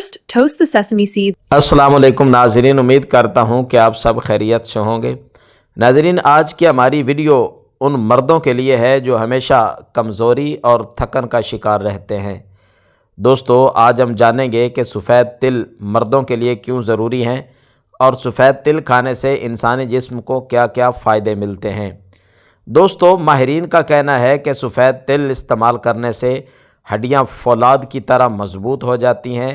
First, toast the sesame seeds. अस्सलामुअलैकुम नाजरीन, उम्मीद करता हूँ कि आप सब खैरियत से होंगे। नाजरीन, आज की हमारी वीडियो उन मर्दों के लिए है जो हमेशा कमज़ोरी और थकन का शिकार रहते हैं। दोस्तों, आज हम जानेंगे कि सफ़ेद तिल मर्दों के लिए क्यों ज़रूरी हैं और सफ़ेद तिल खाने से इंसानी जिस्म को क्या क्या फ़ायदे मिलते हैं। दोस्तों, माहिरीन का कहना है कि सफ़ेद तिल इस्तेमाल करने से हड्डियाँ फौलाद की तरह मज़बूत हो जाती हैं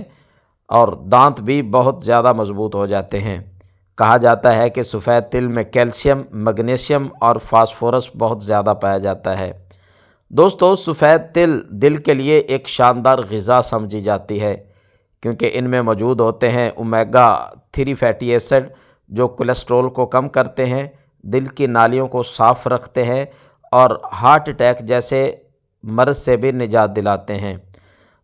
और दांत भी बहुत ज़्यादा मज़बूत हो जाते हैं। कहा जाता है कि सफ़ेद तिल में कैल्शियम, मैग्नीशियम और फास्फोरस बहुत ज़्यादा पाया जाता है। दोस्तों, सफ़ेद तिल दिल के लिए एक शानदार ग़िज़ा समझी जाती है क्योंकि इनमें मौजूद होते हैं ओमेगा 3 फैटी एसिड जो कोलेस्ट्रॉल को कम करते हैं, दिल की नालियों को साफ़ रखते हैं और हार्ट अटैक जैसे मर्ज़ से भी निजात दिलाते हैं।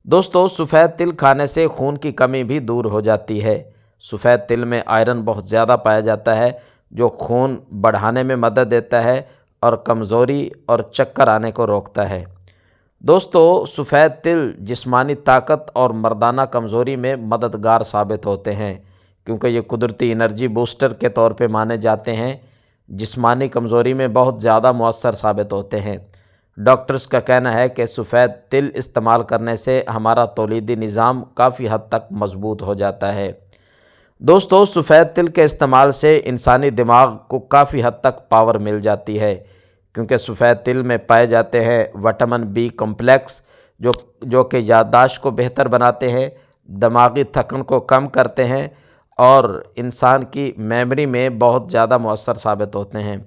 दोस्तों, सफ़ेद तिल खाने से खून की कमी भी दूर हो जाती है। सफ़ेद तिल में आयरन बहुत ज़्यादा पाया जाता है जो खून बढ़ाने में मदद देता है और कमज़ोरी और चक्कर आने को रोकता है। दोस्तों, सफ़ेद तिल जिस्मानी ताकत और मर्दाना कमज़ोरी में मददगार साबित होते हैं क्योंकि ये कुदरती एनर्जी बूस्टर के तौर पे माने जाते हैं। जिस्मानी कमज़ोरी में बहुत ज़्यादा मौसर साबित होते हैं। डॉक्टर्स का कहना है कि सफ़ेद तिल इस्तेमाल करने से हमारा तौलीदी निज़ाम काफ़ी हद तक मज़बूत हो जाता है। दोस्तों, सफ़ेद तिल के इस्तेमाल से इंसानी दिमाग को काफ़ी हद तक पावर मिल जाती है क्योंकि सफ़ेद तिल में पाए जाते हैं विटामिन बी कॉम्प्लेक्स जो कि याददाश्त को बेहतर बनाते हैं, दिमागी थकन को कम करते हैं और इंसान की मेमोरी में बहुत ज़्यादा मौसर साबित होते हैं।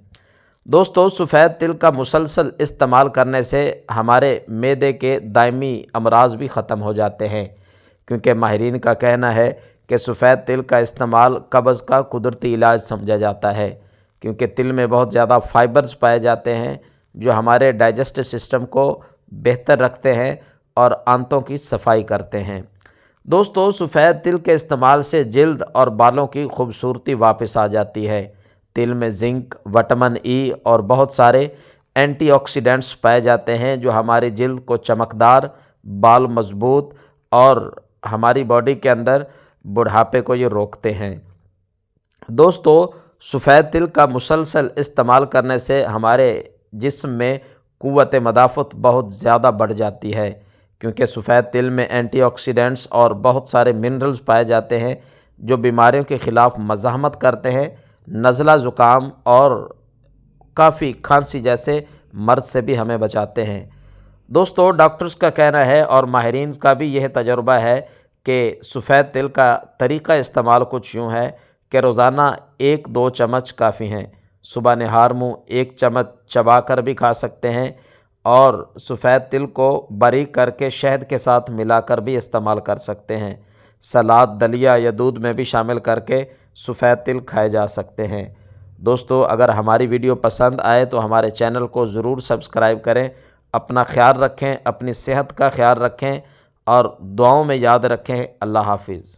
दोस्तों, सफ़ेद तिल का मुसलसल इस्तेमाल करने से हमारे मैदे के दायमी अमराज भी ख़त्म हो जाते हैं क्योंकि माहिरीन का कहना है कि सफ़ेद तिल का इस्तेमाल कब्ज़ का कुदरती इलाज समझा जाता है क्योंकि तिल में बहुत ज़्यादा फाइबर्स पाए जाते हैं जो हमारे डाइजेस्टिव सिस्टम को बेहतर रखते हैं और आंतों की सफाई करते हैं। दोस्तों, सफ़ेद तिल के इस्तेमाल से जल्द और बालों की खूबसूरती वापस आ जाती है। तिल में जिंक, विटामिन ई और बहुत सारे एंटीऑक्सीडेंट्स पाए जाते हैं जो हमारी जल्द को चमकदार, बाल मजबूत और हमारी बॉडी के अंदर बुढ़ापे को ये रोकते हैं। दोस्तों, सफ़ेद तिल का मुसलसल इस्तेमाल करने से हमारे जिस्म में क़ुव्वत मदाफ़त बहुत ज़्यादा बढ़ जाती है क्योंकि सफ़ेद तिल में एंटीऑक्सीडेंट्स और बहुत सारे मिनरल्स पाए जाते हैं जो बीमारियों के ख़िलाफ़ मज़ाहमत करते हैं, नज़ला ज़ुकाम और काफ़ी खांसी जैसे मर्ज़ से भी हमें बचाते हैं। दोस्तों, डॉक्टर्स का कहना है और माहिरीन का भी यह तजुर्बा है कि सफ़ेद तिल का तरीक़ा इस्तेमाल कुछ यूँ है कि रोज़ाना 1-2 चम्मच काफ़ी हैं। सुबह निहार मुँह 1 चम्मच चबा कर भी खा सकते हैं और सफ़ेद तिल को बारीक करके शहद के साथ मिलाकर भी इस्तेमाल कर सकते हैं। सलाद, दलिया या दूध में भी शामिल करके सफ़ेद तिल खाए जा सकते हैं। दोस्तों, अगर हमारी वीडियो पसंद आए तो हमारे चैनल को ज़रूर सब्सक्राइब करें। अपना ख्याल रखें, अपनी सेहत का ख्याल रखें और दुआओं में याद रखें। अल्लाह हाफिज़।